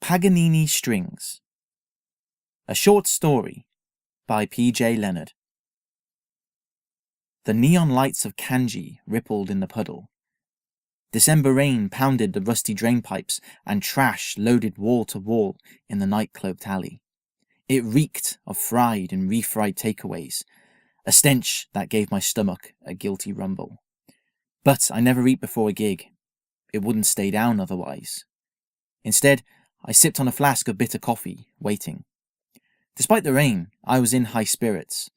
Paganini Strings. A short story by PJ Leonard. The neon lights of Kanji rippled in the puddle. December rain pounded the rusty drainpipes, and trash loaded wall to wall in the night-cloaked alley. It reeked of fried and refried takeaways, a stench that gave my stomach a guilty rumble. But I never eat before a gig. It wouldn't stay down otherwise. Instead, I sipped on a flask of bitter coffee, waiting. Despite the rain, I was in high spirits.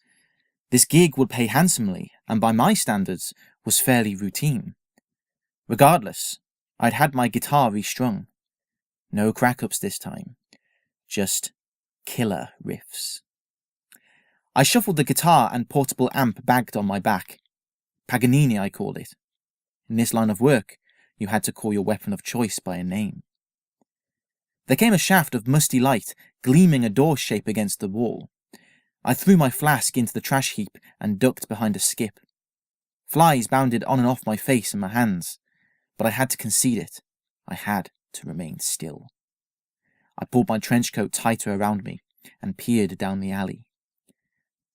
This gig would pay handsomely, and by my standards, was fairly routine. Regardless, I'd had my guitar restrung. No crack-ups this time. Just killer riffs. I shuffled the guitar and portable amp bagged on my back. Paganini, I called it. In this line of work, you had to call your weapon of choice by a name. There came a shaft of musty light, gleaming a door shape against the wall. I threw my flask into the trash heap and ducked behind a skip. Flies bounded on and off my face and my hands, but I had to concede it. I had to remain still. I pulled my trench coat tighter around me and peered down the alley.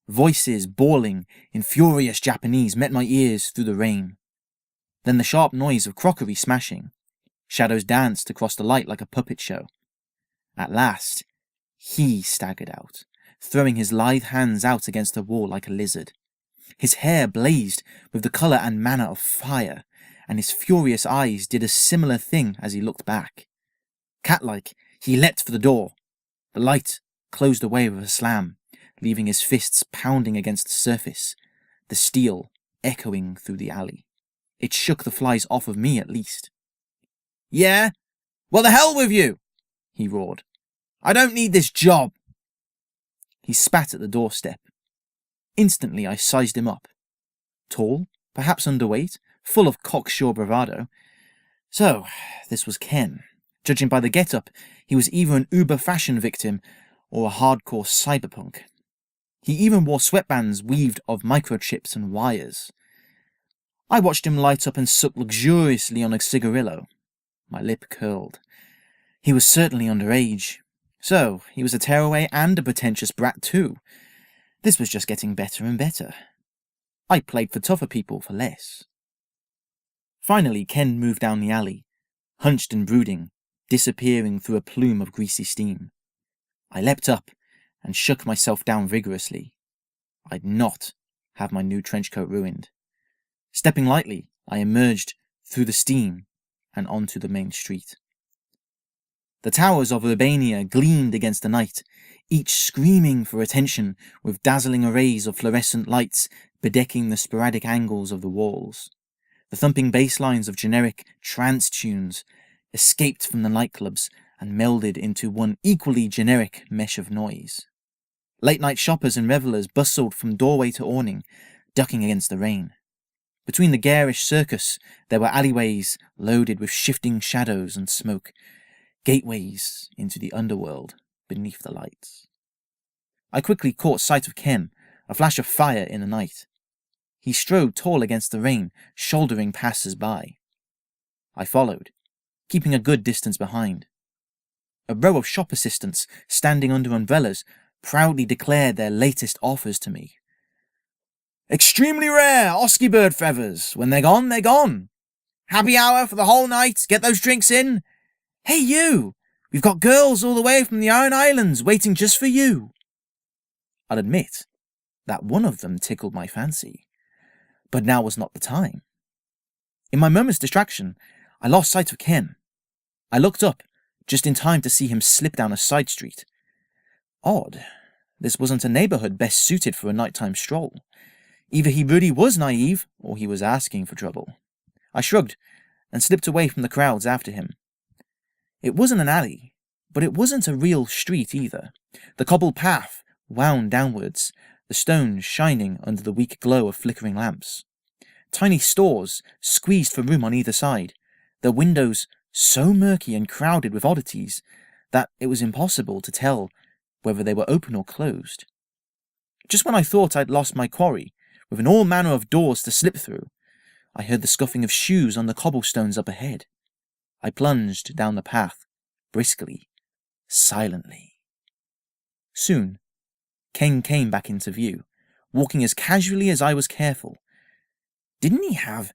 Voices bawling in furious Japanese met my ears through the rain. Then the sharp noise of crockery smashing. Shadows danced across the light like a puppet show. At last, he staggered out, throwing his lithe hands out against the wall like a lizard. His hair blazed with the colour and manner of fire, and his furious eyes did a similar thing as he looked back. Cat-like, he leapt for the door. The light closed away with a slam, leaving his fists pounding against the surface, the steel echoing through the alley. It shook the flies off of me at least. "Yeah? Well, the hell with you!" he roared. "I don't need this job." He spat at the doorstep. Instantly I sized him up. Tall, perhaps underweight, full of cocksure bravado. So, this was Ken. Judging by the get-up, he was either an Uber fashion victim or a hardcore cyberpunk. He even wore sweatbands weaved of microchips and wires. I watched him light up and suck luxuriously on a cigarillo. My lip curled. He was certainly underage. So, he was a tearaway and a pretentious brat too. This was just getting better and better. I played for tougher people for less. Finally, Ken moved down the alley, hunched and brooding, disappearing through a plume of greasy steam. I leapt up and shook myself down vigorously. I'd not have my new trench coat ruined. Stepping lightly, I emerged through the steam and onto the main street. The towers of Urbania gleamed against the night, each screaming for attention with dazzling arrays of fluorescent lights bedecking the sporadic angles of the walls. The thumping bass lines of generic trance tunes escaped from the nightclubs and melded into one equally generic mesh of noise. Late-night shoppers and revellers bustled from doorway to awning, ducking against the rain. Between the garish circus, there were alleyways loaded with shifting shadows and smoke, gateways into the underworld beneath the lights. I quickly caught sight of Ken, a flash of fire in the night. He strode tall against the rain, shouldering passers-by. I followed, keeping a good distance behind. A row of shop assistants, standing under umbrellas, proudly declared their latest offers to me. "Extremely rare Osky bird feathers. When they're gone, they're gone. Happy hour for the whole night. Get those drinks in. Hey you, we've got girls all the way from the Iron Islands waiting just for you." I'll admit that one of them tickled my fancy, but now was not the time. In my moment's distraction, I lost sight of Ken. I looked up, just in time to see him slip down a side street. Odd, this wasn't a neighbourhood best suited for a nighttime stroll. Either he really was naive, or he was asking for trouble. I shrugged, and slipped away from the crowds after him. It wasn't an alley, but it wasn't a real street either. The cobbled path wound downwards, the stones shining under the weak glow of flickering lamps. Tiny stores squeezed for room on either side, their windows so murky and crowded with oddities that it was impossible to tell whether they were open or closed. Just when I thought I'd lost my quarry, with an all manner of doors to slip through, I heard the scuffing of shoes on the cobblestones up ahead. I plunged down the path, briskly, silently. Soon, Ken came back into view, walking as casually as I was careful. Didn't he have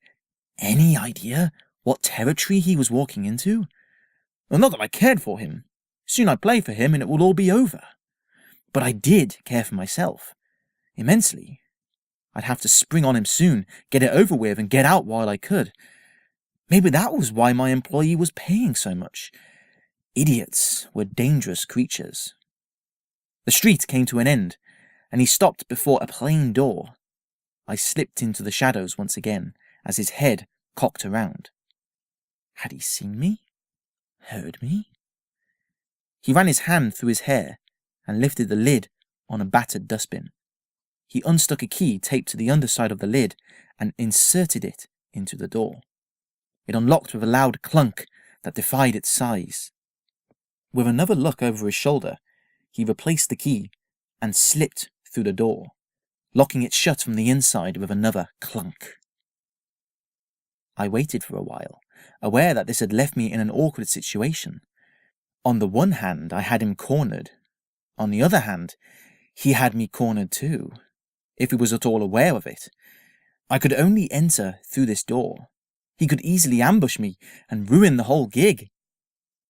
any idea what territory he was walking into? Well, not that I cared for him. Soon I'd play for him and it would all be over. But I did care for myself. Immensely. I'd have to spring on him soon, get it over with, and get out while I could. Maybe that was why my employee was paying so much. Idiots were dangerous creatures. The street came to an end, and he stopped before a plain door. I slipped into the shadows once again, as his head cocked around. Had he seen me? Heard me? He ran his hand through his hair and lifted the lid on a battered dustbin. He unstuck a key taped to the underside of the lid and inserted it into the door. It unlocked with a loud clunk that defied its size. With another look over his shoulder, he replaced the key and slipped through the door, locking it shut from the inside with another clunk. I waited for a while, aware that this had left me in an awkward situation. On the one hand, I had him cornered. On the other hand, he had me cornered too, if he was at all aware of it. I could only enter through this door. He could easily ambush me and ruin the whole gig.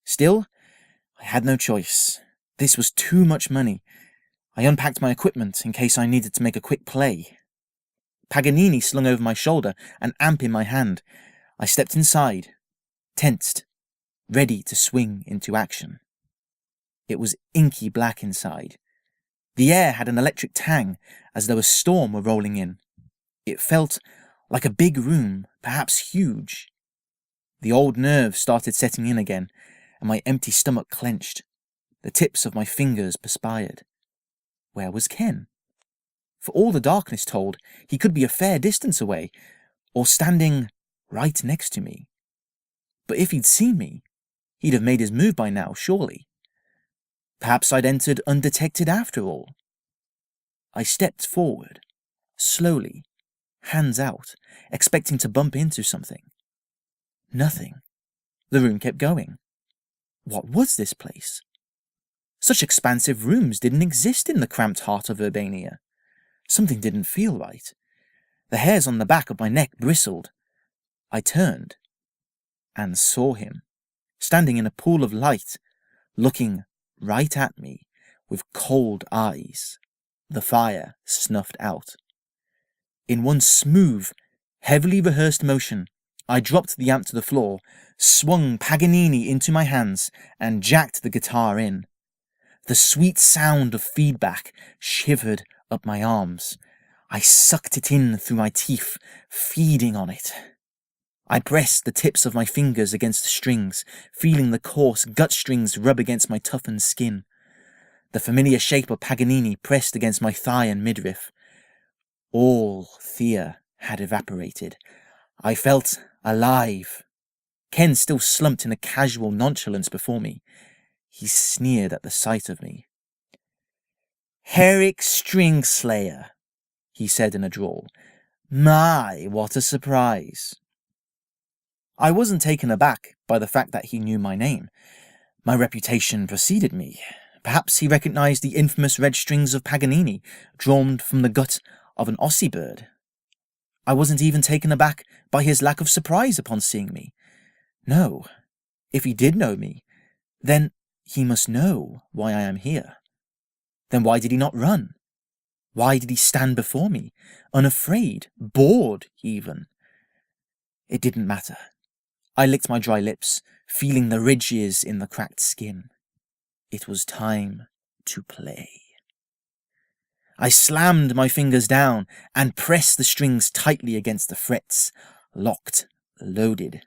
Still, I had no choice. This was too much money. I unpacked my equipment in case I needed to make a quick play. Paganini slung over my shoulder, an amp in my hand. I stepped inside, tensed, ready to swing into action. It was inky black inside. The air had an electric tang, as though a storm were rolling in. It felt like a big room, perhaps huge. The old nerves started setting in again, and my empty stomach clenched. The tips of my fingers perspired. Where was Ken? For all the darkness told, he could be a fair distance away, or standing right next to me. But if he'd seen me, he'd have made his move by now, surely. Perhaps I'd entered undetected after all. I stepped forward, slowly, hands out, expecting to bump into something. Nothing. The room kept going. What was this place? Such expansive rooms didn't exist in the cramped heart of Urbania. Something didn't feel right. The hairs on the back of my neck bristled. I turned and saw him, standing in a pool of light, looking right at me with cold eyes, the fire snuffed out. In one smooth, heavily rehearsed motion, I dropped the amp to the floor, swung Paganini into my hands, and jacked the guitar in. The sweet sound of feedback shivered up my arms. I sucked it in through my teeth, feeding on it. I pressed the tips of my fingers against the strings, feeling the coarse gut strings rub against my toughened skin. The familiar shape of Paganini pressed against my thigh and midriff. All fear had evaporated. I felt alive. Ken still slumped in a casual nonchalance before me. He sneered at the sight of me. "Herrick Stringslayer," he said in a drawl. "My, what a surprise." I wasn't taken aback by the fact that he knew my name. My reputation preceded me. Perhaps he recognized the infamous red strings of Paganini, drawn from the gut of an Aussie bird. I wasn't even taken aback by his lack of surprise upon seeing me. No, if he did know me, then he must know why I am here. Then why did he not run? Why did he stand before me, unafraid, bored even? It didn't matter. I licked my dry lips, feeling the ridges in the cracked skin. It was time to play. I slammed my fingers down and pressed the strings tightly against the frets, locked, loaded.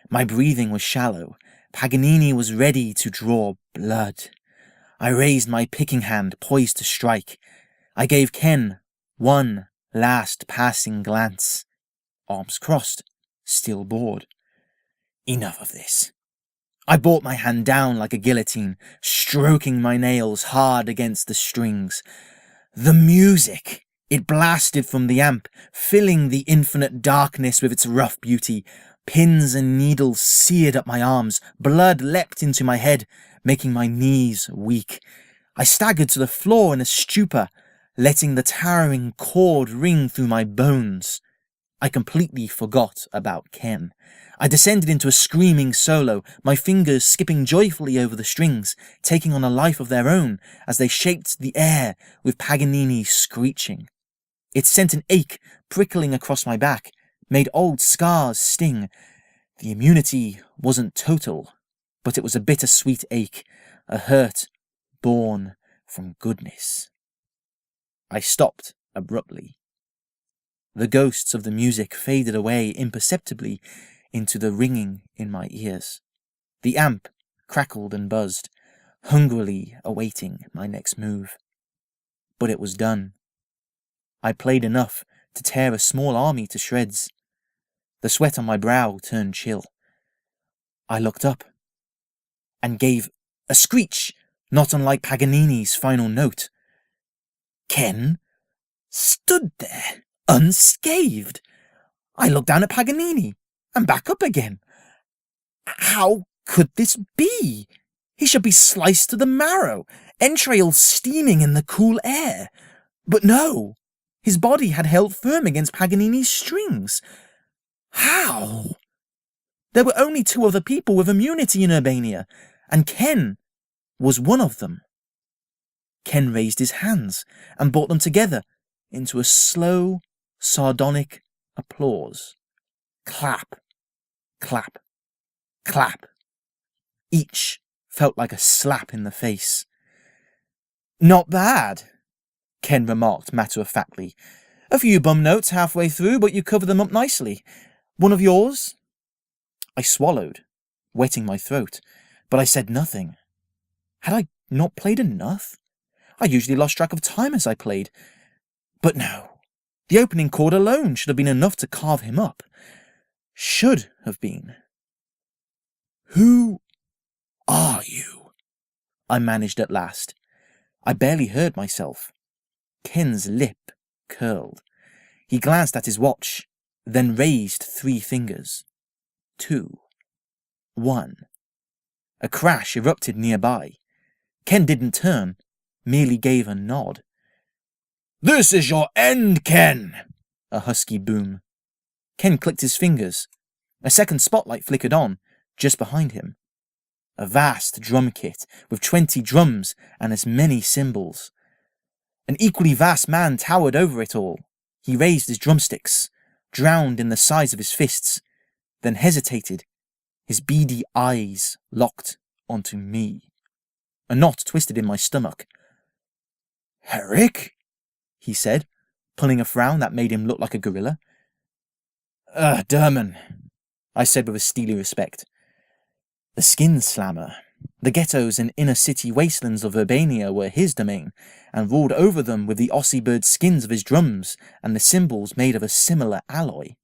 My breathing was shallow. Paganini was ready to draw blood. I raised my picking hand, poised to strike. I gave Ken one last passing glance. Arms crossed, still bored. Enough of this. I brought my hand down like a guillotine, stroking my nails hard against the strings. The music It blasted from the amp, filling the infinite darkness with its rough beauty. Pins and needles seared up my arms. Blood leapt into my head, making my knees weak. I staggered to the floor in a stupor, letting the towering chord ring through my bones. I completely forgot about Ken. I descended into a screaming solo, my fingers skipping joyfully over the strings, taking on a life of their own as they shaped the air with Paganini screeching. It sent an ache prickling across my back, made old scars sting. The immunity wasn't total, but it was a bittersweet ache, a hurt born from goodness. I stopped abruptly. The ghosts of the music faded away imperceptibly into the ringing in my ears. The amp crackled and buzzed, hungrily awaiting my next move. But it was done. I played enough to tear a small army to shreds. The sweat on my brow turned chill. I looked up and gave a screech not unlike Paganini's final note. Ken stood there, unscathed. I looked down at Paganini and back up again. How could this be? He should be sliced to the marrow, entrails steaming in the cool air. But no, his body had held firm against Paganini's strings. How? There were only 2 other people with immunity in Urbania, and Ken was one of them. Ken raised his hands and brought them together into a slow, sardonic applause. Clap, clap, clap. Each felt like a slap in the face. Not bad, Ken remarked matter-of-factly. A few bum notes halfway through, but you covered them up nicely. One of yours? I swallowed, wetting my throat, but I said nothing. Had I not played enough? I usually lost track of time as I played. But no, the opening chord alone should have been enough to carve him up. Should have been. Who are you? I managed at last. I barely heard myself. Ken's lip curled. He glanced at his watch, then raised 3 fingers. 2. 1. A crash erupted nearby. Ken didn't turn, merely gave a nod. This is your end, Ken! A husky boom. Ken clicked his fingers. A second spotlight flickered on, just behind him. A vast drum kit with 20 drums and as many cymbals. An equally vast man towered over it all. He raised his drumsticks, drowned in the size of his fists, then hesitated, his beady eyes locked onto me. A knot twisted in my stomach. Herrick? He said, pulling a frown that made him look like a gorilla. Derman, I said with a steely respect. The skin slammer. The ghettos and inner city wastelands of Urbania were his domain, and ruled over them with the Aussie bird skins of his drums and the cymbals made of a similar alloy.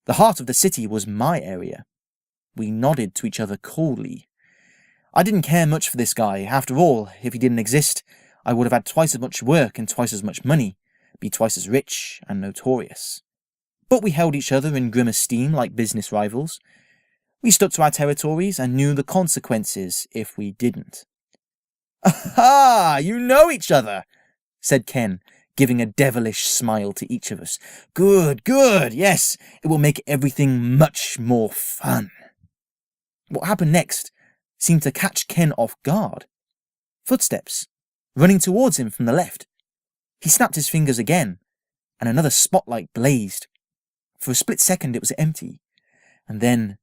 The heart of the city was my area. We nodded to each other coldly. I didn't care much for this guy. After all, if he didn't exist, I would have had twice as much work and twice as much money, be twice as rich and notorious. But we held each other in grim esteem like business rivals. We stuck to our territories and knew the consequences if we didn't. Aha! You know each other, said Ken, giving a devilish smile to each of us. Good, good, yes, it will make everything much more fun. What happened next seemed to catch Ken off guard. Footsteps, running towards him from the left. He snapped his fingers again, and another spotlight blazed. For a split second it was empty, and then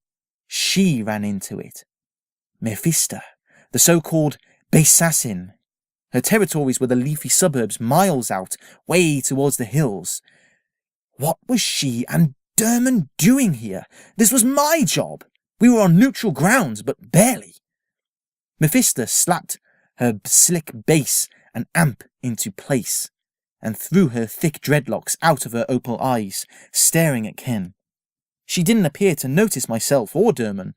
she ran into it. Mephista, the so-called Besassin. Her territories were the leafy suburbs miles out, way towards the hills. What was she and Derman doing here? This was my job. We were on neutral grounds, but barely. Mephista slapped her slick bass and amp into place, and threw her thick dreadlocks out of her opal eyes, staring at Ken. She didn't appear to notice myself or Derman.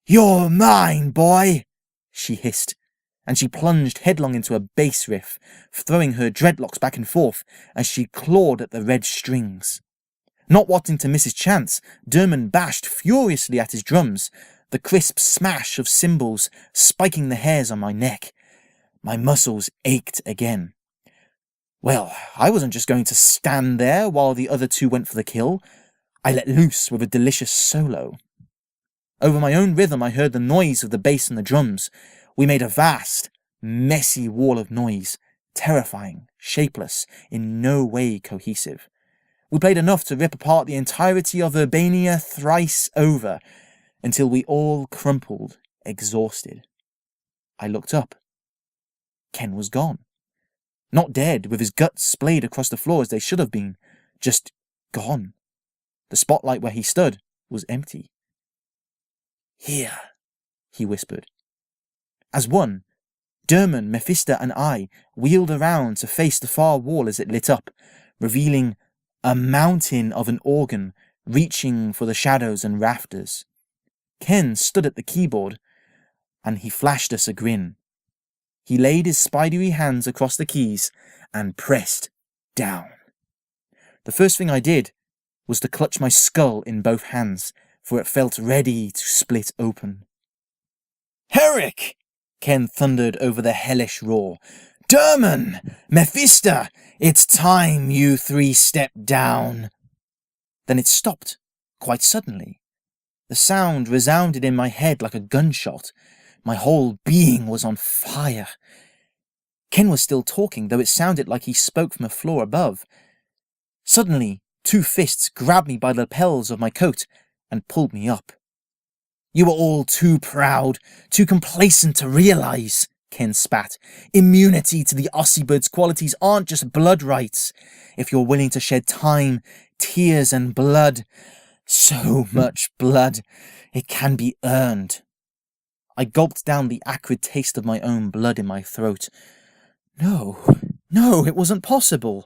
You're mine, boy, she hissed, and she plunged headlong into a bass riff, throwing her dreadlocks back and forth as she clawed at the red strings. Not wanting to miss his chance, Derman bashed furiously at his drums, the crisp smash of cymbals spiking the hairs on my neck. My muscles ached again. Well, I wasn't just going to stand there while the other two went for the kill. I let loose with a delicious solo. Over my own rhythm, I heard the noise of the bass and the drums. We made a vast, messy wall of noise, terrifying, shapeless, in no way cohesive. We played enough to rip apart the entirety of Urbania thrice over, until we all crumpled, exhausted. I looked up. Ken was gone. Not dead, with his guts splayed across the floor as they should have been, just gone. The spotlight where he stood was empty. "Here," he whispered. As one, Derman, Mephisto, and I wheeled around to face the far wall as it lit up, revealing a mountain of an organ reaching for the shadows and rafters. Ken stood at the keyboard, and he flashed us a grin. He laid his spidery hands across the keys and pressed down. The first thing I did was to clutch my skull in both hands, for it felt ready to split open. "Herrick!" Ken thundered over the hellish roar. "Derman! Mephisto! It's time you three stepped down!" Then it stopped, quite suddenly. The sound resounded in my head like a gunshot. My whole being was on fire. Ken was still talking, though it sounded like he spoke from a floor above. Suddenly, two fists grabbed me by the lapels of my coat and pulled me up. "You are all too proud, too complacent to realize," Ken spat. "Immunity to the Ossibird's qualities aren't just blood rights. If you're willing to shed time, tears, and blood, so much blood, it can be earned." I gulped down the acrid taste of my own blood in my throat. No, it wasn't possible.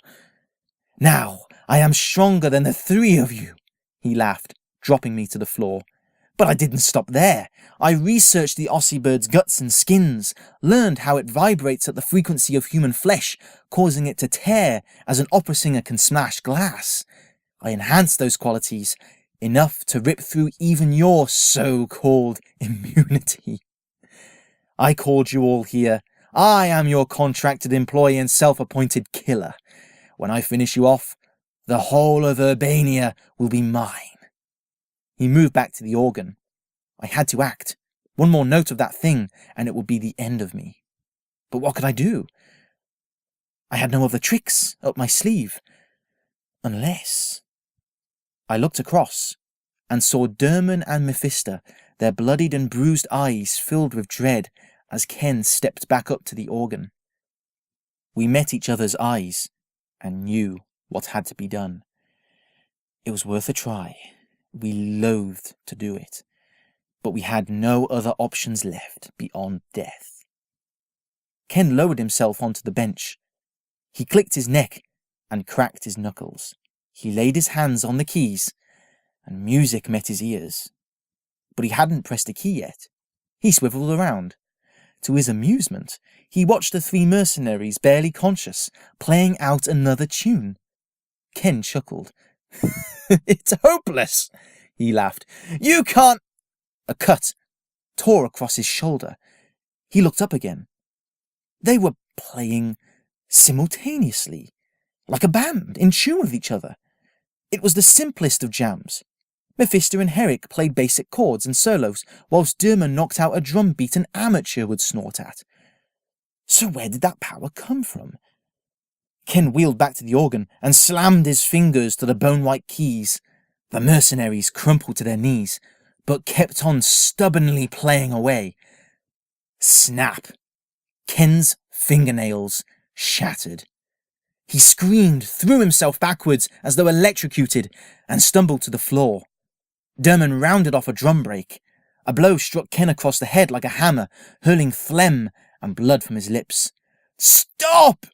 "Now, I am stronger than the three of you," he laughed, dropping me to the floor. But I didn't stop there. I researched the Ossibird's guts and skins, learned how it vibrates at the frequency of human flesh, causing it to tear as an opera singer can smash glass. I enhanced those qualities, enough to rip through even your so-called immunity. I called you all here. I am your contracted employee and self-appointed killer. When I finish you off, the whole of Urbania will be mine. He moved back to the organ. I had to act. One more note of that thing, and it would be the end of me. But what could I do? I had no other tricks up my sleeve. Unless... I looked across, and saw Derman and Mephisto, their bloodied and bruised eyes filled with dread, as Ken stepped back up to the organ. We met each other's eyes, and knew what had to be done. It was worth a try. We loathed to do it, but we had no other options left beyond death. Ken lowered himself onto the bench. He clicked his neck and cracked his knuckles. He laid his hands on the keys, and music met his ears. But he hadn't pressed a key yet. He swiveled around. To his amusement, he watched the three mercenaries, barely conscious, playing out another tune. Ken chuckled. "It's hopeless," he laughed. "You can't—" A cut tore across his shoulder. He looked up again. They were playing simultaneously, like a band, in tune with each other. It was the simplest of jams. Mephisto and Herrick played basic chords and solos, whilst Derman knocked out a drum beat an amateur would snort at. So where did that power come from? Ken wheeled back to the organ and slammed his fingers to the bone-white keys. The mercenaries crumpled to their knees, but kept on stubbornly playing away. Snap! Ken's fingernails shattered. He screamed, threw himself backwards as though electrocuted, and stumbled to the floor. Derman rounded off a drum break. A blow struck Ken across the head like a hammer, hurling phlegm and blood from his lips. "Stop!"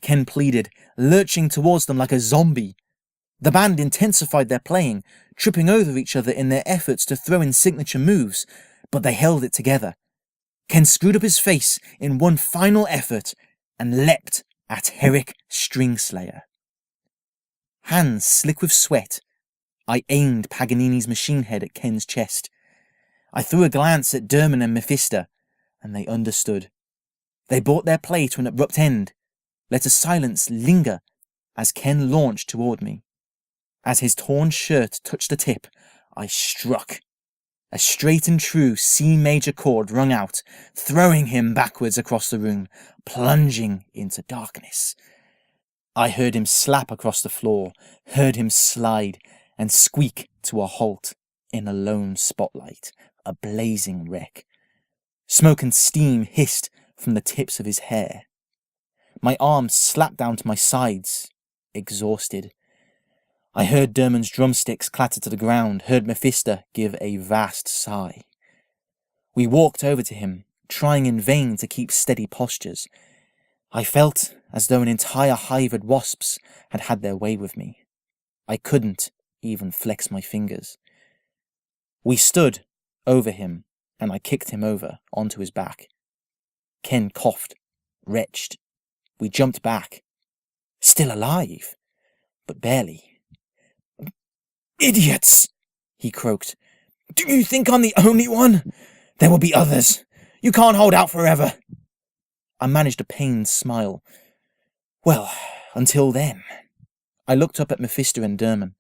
Ken pleaded, lurching towards them like a zombie. The band intensified their playing, tripping over each other in their efforts to throw in signature moves, but they held it together. Ken screwed up his face in one final effort and leapt at Herrick Stringslayer. Hands slick with sweat, I aimed Paganini's machine head at Ken's chest. I threw a glance at Derman and Mephisto, and they understood. They brought their play to an abrupt end, let a silence linger as Ken launched toward me. As his torn shirt touched the tip, I struck. A straight and true C major chord rung out, throwing him backwards across the room, plunging into darkness. I heard him slap across the floor, heard him slide and squeak to a halt in a lone spotlight, a blazing wreck. Smoke and steam hissed from the tips of his hair. My arms slapped down to my sides, exhausted. I heard Derman's drumsticks clatter to the ground, heard Mephisto give a vast sigh. We walked over to him, trying in vain to keep steady postures. I felt as though an entire hive of wasps had had their way with me. I couldn't even flex my fingers. We stood over him, and I kicked him over onto his back. Ken coughed, retched. We jumped back. Still alive, but barely. "Idiots!" he croaked. "Do you think I'm the only one? There will be others. You can't hold out forever." I managed a pained smile. "Well, until then." I looked up at Mephisto and Derman.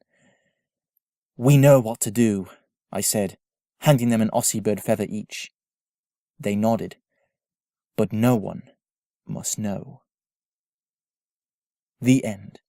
"We know what to do," I said, handing them an Aussie bird feather each. They nodded. But no one must know. The end.